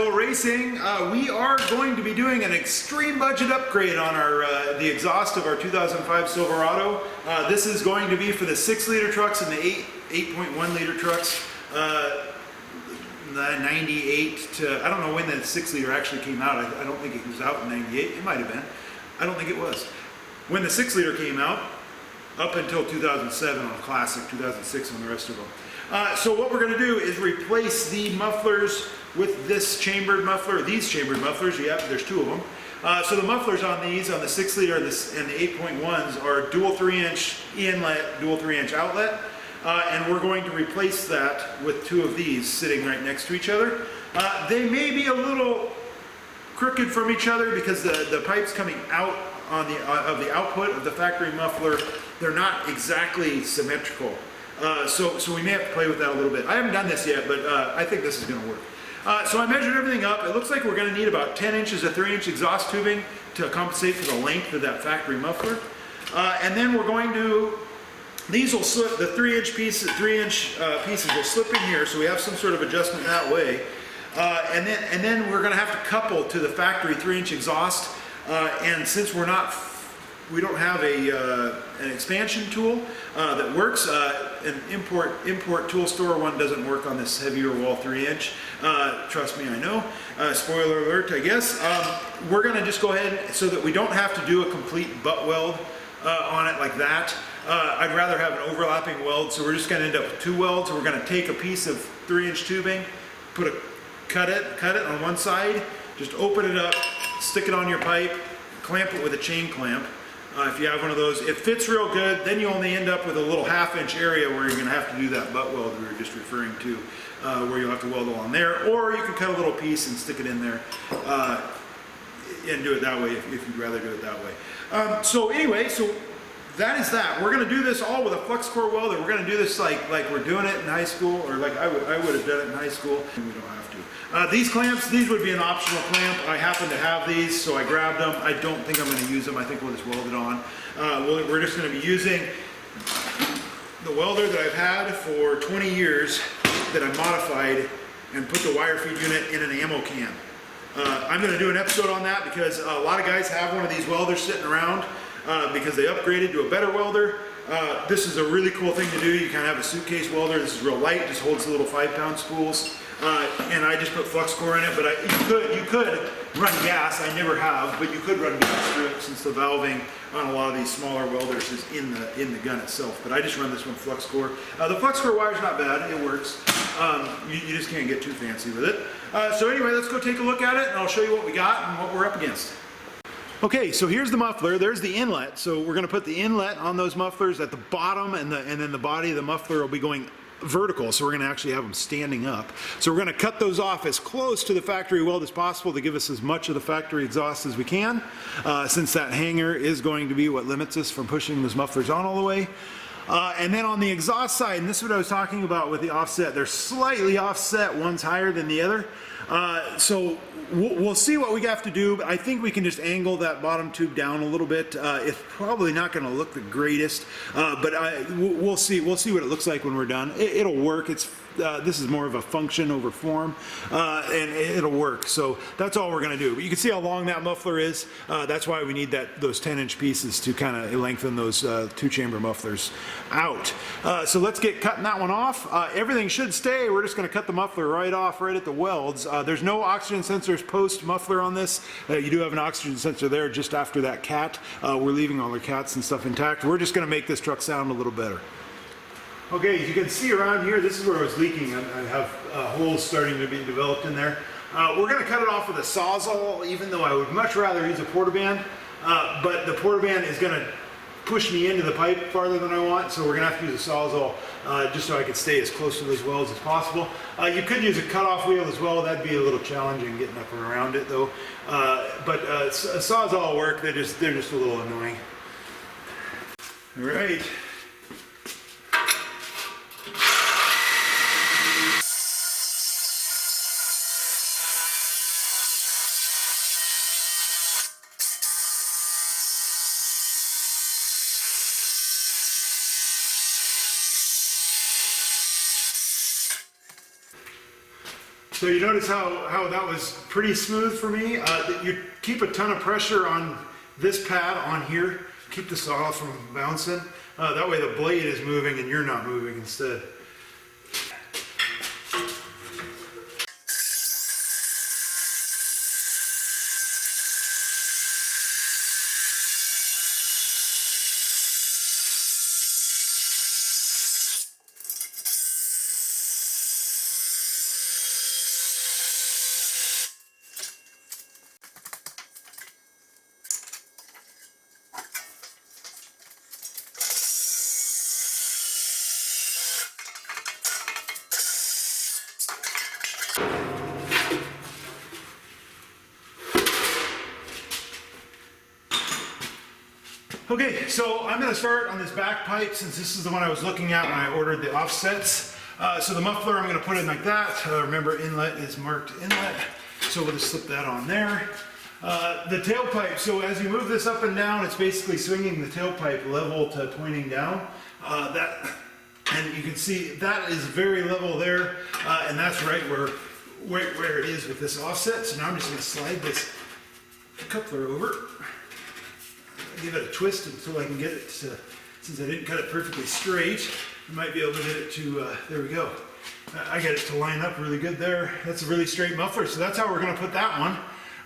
Removal Racing. We are going to be doing an extreme budget upgrade on our the exhaust of our 2005 Silverado. This is going to be for the 6-liter trucks and the 8.1 liter trucks. 98 to, I don't know when the 6-liter actually came out. I don't think it was out in 98. It might have been. I don't think it was. When the 6-liter came out, up until 2007 on Classic, 2006 on the rest of them. So what we're going to do is replace the mufflers with this chambered muffler, these chambered mufflers. Yeah, there's two of them. So the mufflers on these, on the 6-liter and the 8.1s, are dual 3-inch inlet, dual 3-inch outlet. And we're going to replace that with two of these sitting right next to each other. They may be a little crooked from each other because the pipes coming out on of the output of the factory muffler, they're not exactly symmetrical. So we may have to play with that a little bit. I haven't done this yet, but I think this is going to work. So I measured everything up. It looks like we're going to need about 10 inches of 3-inch exhaust tubing to compensate for the length of that factory muffler. And then we're going to, these will slip, the 3-inch pieces will slip in here, so we have some sort of adjustment that way. And then we're going to have to couple to the factory 3-inch exhaust. And since we don't have an expansion tool that works. An import tool store one doesn't work on this heavier wall 3-inch. Trust me, I know. Spoiler alert, I guess. We're going to just go ahead so that we don't have to do a complete butt weld on it like that. I'd rather have an overlapping weld, so we're just going to end up with 2 welds. So we're going to take a piece of 3-inch tubing, cut it on one side, just open it up, stick it on your pipe, clamp it with a chain clamp. If you have one of those, it fits real good. Then you only end up with a little 1/2-inch area where you're going to have to do that butt weld we were just referring to, where you'll have to weld along there, or you can cut a little piece and stick it in there and do it that way if you'd rather do it that way. So anyway, so that is that. We're going to do this all with a flux core welder. We're going to do this like we're doing it in high school, or like I would have done it in high school, and we don't have to. These clamps, these would be an optional clamp. I happen to have these, so I grabbed them. I don't think I'm going to use them. I think we'll just weld it on. We're just going to be using the welder that I've had for 20 years that I modified and put the wire feed unit in an ammo can. I'm going to do an episode on that because a lot of guys have one of these welders sitting around because they upgraded to a better welder. This is a really cool thing to do. You kind of have a suitcase welder. This is real light, just holds the little 5-pound spools. And I just put flux core in it, but you could run gas. I never have, but you could run gas through it since the valving on a lot of these smaller welders is in the gun itself. But I just run this one flux core. The flux core wire's not bad. It works. You just can't get too fancy with it. So anyway, let's go take a look at it, and I'll show you what we got and what we're up against. Okay, so here's the muffler. There's the inlet. So we're going to put the inlet on those mufflers at the bottom, and then the body of the muffler will be going vertical, so we're going to actually have them standing up. So we're going to cut those off as close to the factory weld as possible to give us as much of the factory exhaust as we can, since that hanger is going to be what limits us from pushing those mufflers on all the way. And then on the exhaust side, and this is what I was talking about with the offset, they're slightly offset, one's higher than the other. So we'll see what we have to do, but I think we can just angle that bottom tube down a little bit. It's probably not going to look the greatest, but we'll see what it looks like when we're done. It'll work. This is more of a function over form, and it'll work. So that's all we're going to do. But you can see how long that muffler is. That's why we need those 10-inch pieces to kind of lengthen those 2-chamber mufflers out. So let's get cutting that one off. Everything should stay. We're just going to cut the muffler right off right at the welds. There's no oxygen sensors post muffler on this. You do have an oxygen sensor there just after that cat. We're leaving all the cats and stuff intact. We're just going to make this truck sound a little better. Okay, as you can see around here, this is where it was leaking. I have holes starting to be developed in there. We're going to cut it off with a Sawzall, even though I would much rather use a Portaband. But the Portaband is going to push me into the pipe farther than I want, so we're going to have to use a Sawzall just so I can stay as close to those welds as possible. You could use a cutoff wheel as well. That'd be a little challenging getting up and around it, though. But a Sawzall will work. They're just a little annoying. All right. So you notice how that was pretty smooth for me? You keep a ton of pressure on this pad on here, keep the saw from bouncing. That way the blade is moving and you're not moving instead. Okay, so I'm going to start on this back pipe since this is the one I was looking at when I ordered the offsets. So the muffler I'm going to put in like that. Remember, inlet is marked inlet, so we'll just slip that on there. The tailpipe, so as you move this up and down, it's basically swinging the tailpipe level to pointing down. And you can see that is very level there, and that's right where it is with this offset. So now I'm just going to slide this coupler over. Give it a twist until I can get it to, since I didn't cut it perfectly straight, I might be able to get it to, there we go. I got it to line up really good there. That's a really straight muffler, so that's how we're going to put that one.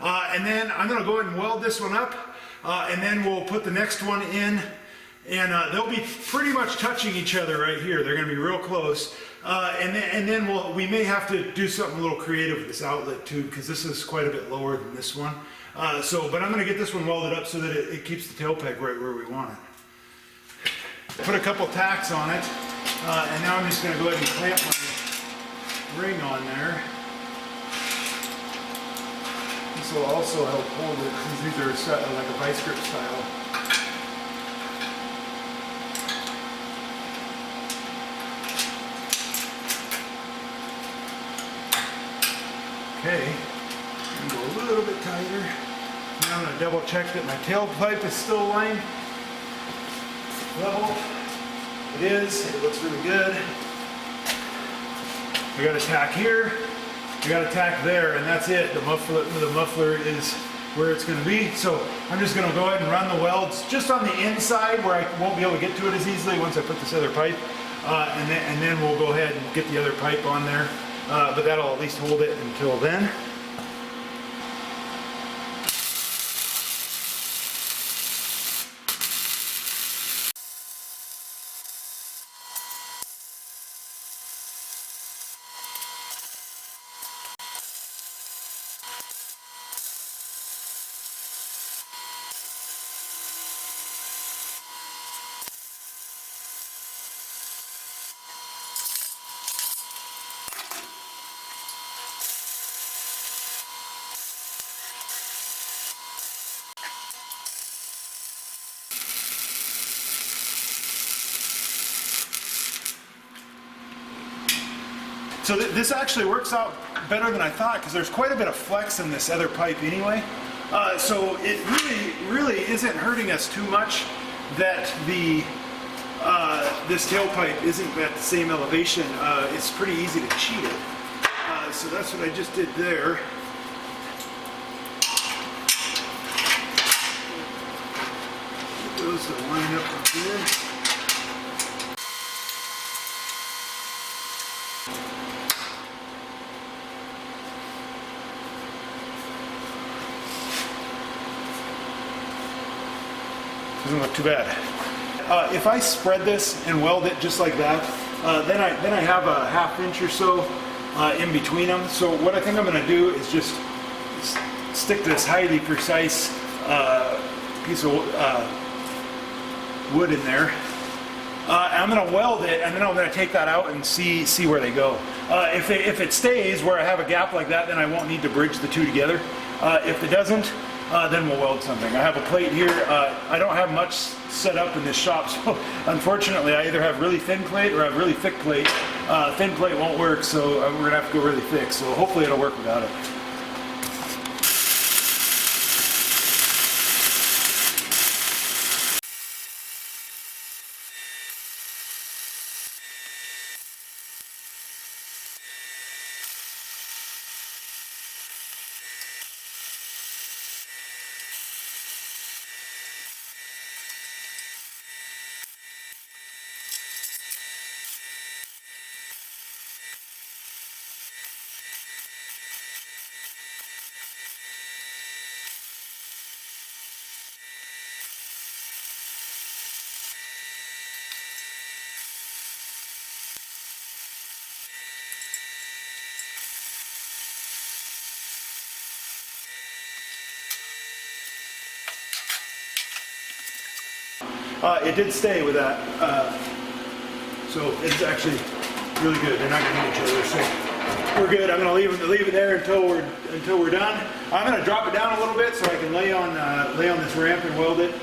And then I'm going to go ahead and weld this one up, and then we'll put the next one in, and they'll be pretty much touching each other right here. They're going to be real close. And then we may have to do something a little creative with this outlet too, because this is quite a bit lower than this one. But I'm going to get this one welded up so that it keeps the tail peg right where we want it. Put a couple tacks on it, and now I'm just going to go ahead and clamp my ring on there. This will also help hold it since these are set like a vice grip style. Okay, I'm going to go a little bit tighter. Now I'm going to double check that my tailpipe is still lined level. It is. It looks really good. I got a tack here. I got a tack there, and that's it. The muffler is where it's going to be. So I'm just going to go ahead and run the welds just on the inside where I won't be able to get to it as easily once I put this other pipe. And then we'll go ahead and get the other pipe on there. But that'll at least hold it until then. So this actually works out better than I thought because there's quite a bit of flex in this other pipe anyway. So it really isn't hurting us too much that this tailpipe isn't at the same elevation. It's pretty easy to cheat it. So that's what I just did there. Get those to line up up there. Doesn't look too bad. If I spread this and weld it just like that, then I have a ½ inch or so in between them. So what I think I'm going to do is just stick this highly precise piece of wood in there. I'm going to weld it, and then I'm going to take that out and see where they go. If it stays where I have a gap like that, then I won't need to bridge the two together. If it doesn't, then we'll weld something. I have a plate here. I don't have much set up in this shop, so unfortunately I either have really thin plate or I have really thick plate. Thin plate won't work, so we're going to have to go really thick. So hopefully it'll work without it. It did stay with that. So it's actually really good. They're not going to hit each other. So we're good. I'm going to leave it there until we're done. I'm going to drop it down a little bit so I can lay on this ramp and weld it.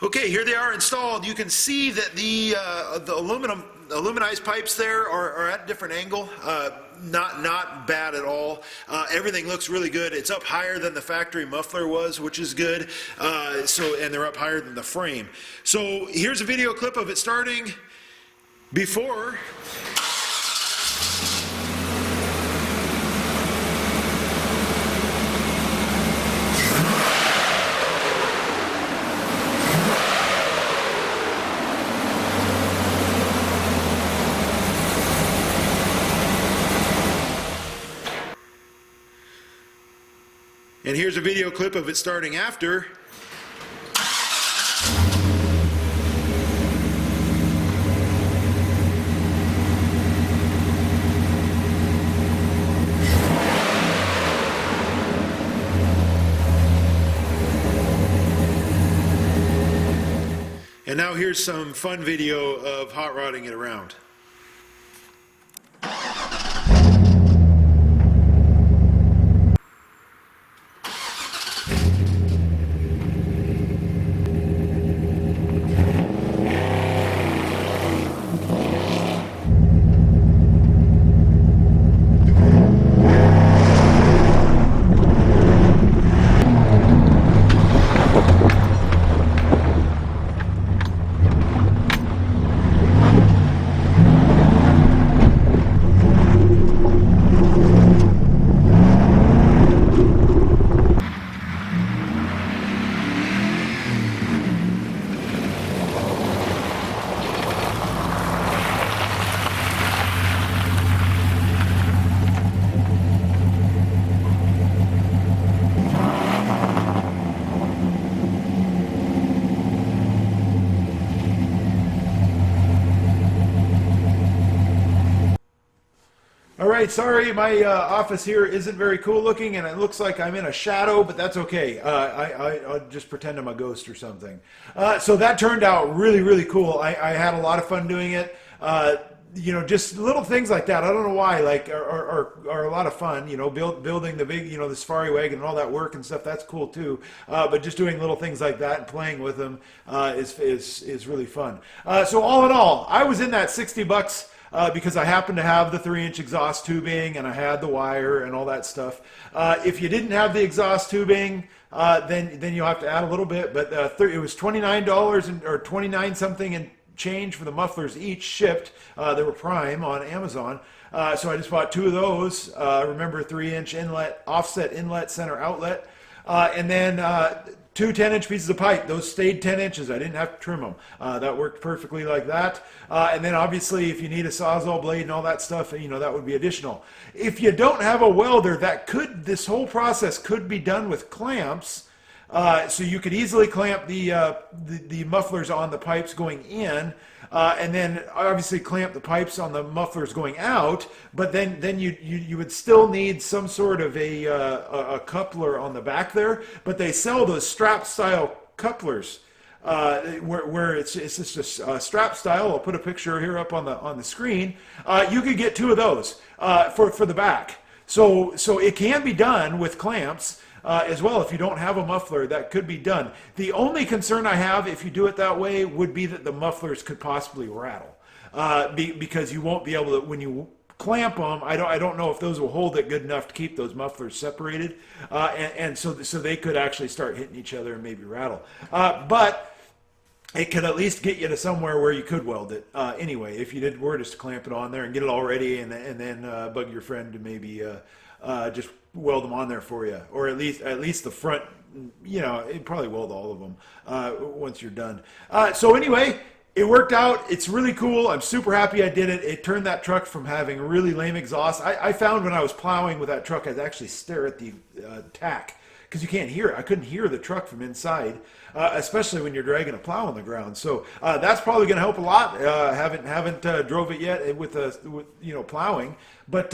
Okay, here they are installed. You can see that the aluminized pipes there are at a different angle. Not bad at all. Everything looks really good. It's up higher than the factory muffler was, which is good. And they're up higher than the frame. So here's a video clip of it starting before. And here's a video clip of it starting after. And now here's some fun video of hot rodding it around. All right, sorry, my office here isn't very cool looking, and it looks like I'm in a shadow, but that's okay. I'll just pretend I'm a ghost or something. So that turned out really, really cool. I had a lot of fun doing it. You know, just little things like that. I don't know why, like, are a lot of fun. You know, building the big, you know, the safari wagon and all that work and stuff. That's cool too. But just doing little things like that and playing with them is really fun. So all in all, I was in that $60. Because I happened to have the 3-inch exhaust tubing and I had the wire and all that stuff. If you didn't have the exhaust tubing, then you'll have to add a little bit. But it was $29 or 29 something and change for the mufflers each shipped. They were Prime on Amazon. So I just bought 2 of those. Remember, 3-inch inlet, offset inlet, center outlet, and then 2 10-inch pieces of pipe. Those stayed 10 inches. I didn't have to trim them. That worked perfectly like that. And then obviously if you need a Sawzall blade and all that stuff, you know, that would be additional. If you don't have a welder, this whole process could be done with clamps. So you could easily clamp the mufflers on the pipes going in, and then obviously clamp the pipes on the mufflers going out. But then you would still need some sort of a coupler on the back there. But they sell those strap style couplers where it's just a strap style. I'll put a picture here up on the screen. You could get 2 of those for the back. So it can be done with clamps. As well, if you don't have a muffler, that could be done. The only concern I have if you do it that way would be that the mufflers could possibly rattle, because you won't be able to, when you clamp them, I don't know if those will hold it good enough to keep those mufflers separated, and so they could actually start hitting each other and maybe rattle. But it could at least get you to somewhere where you could weld it. Anyway, if you were just to clamp it on there and get it all ready, and then bug your friend to maybe just weld them on there for you, or at least the front. You know, it probably weld all of them once you're done. So anyway, it worked out. It's really cool. I'm super happy I did it. It turned that truck from having really lame exhaust. I found when I was plowing with that truck, I'd actually stare at the tack because you can't hear it. I couldn't hear the truck from inside, especially when you're dragging a plow on the ground. So that's probably going to help a lot. Haven't drove it yet with plowing, but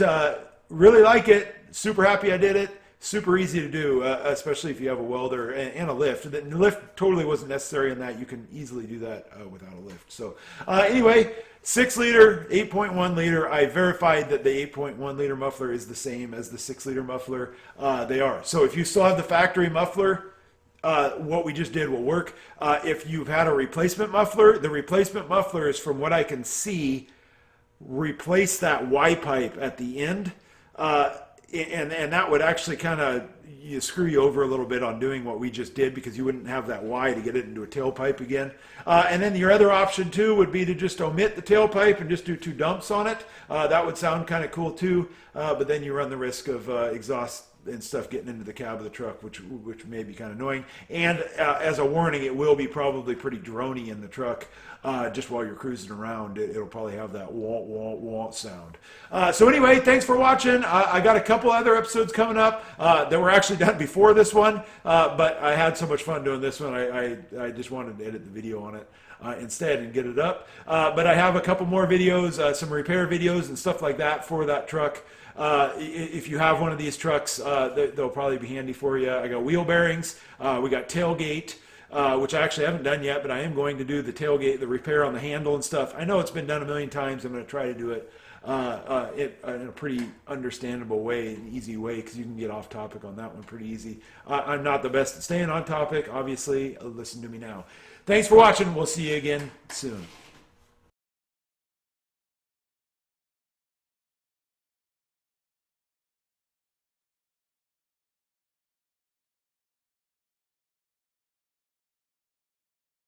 really like it. Super happy I did it. Super easy to do, especially if you have a welder and a lift. The lift totally wasn't necessary in that. You can easily do that without a lift. So anyway, 6 liter, 8.1 liter. I verified that the 8.1 liter muffler is the same as the 6 liter muffler. They are. So if you still have the factory muffler, what we just did will work. If you've had a replacement muffler, the replacement muffler is, from what I can see, replace that Y pipe at the end. And that would actually kind of screw you over a little bit on doing what we just did, because you wouldn't have that Y to get it into a tailpipe again. And then your other option too would be to just omit the tailpipe and just do 2 dumps on it. That would sound kind of cool too, but then you run the risk of exhaust and stuff getting into the cab of the truck, which may be kind of annoying. And as a warning, it will be probably pretty droney in the truck. Just while you're cruising around, it'll probably have that wah wah wah sound. So anyway, thanks for watching. I got a couple other episodes coming up that were actually done before this one, but I had so much fun doing this one, I just wanted to edit the video on it instead and get it up. But I have a couple more videos, some repair videos and stuff like that for that truck. If you have one of these trucks, they'll probably be handy for you. I got wheel bearings, we got tailgate, which I actually haven't done yet, but I am going to do the tailgate, the repair on the handle and stuff. I know it's been done a million times. I'm going to try to do it in a pretty understandable way, an easy way, because you can get off topic on that one pretty easy. I'm not the best at staying on topic, obviously. Listen to me now. Thanks for watching. We'll see you again soon.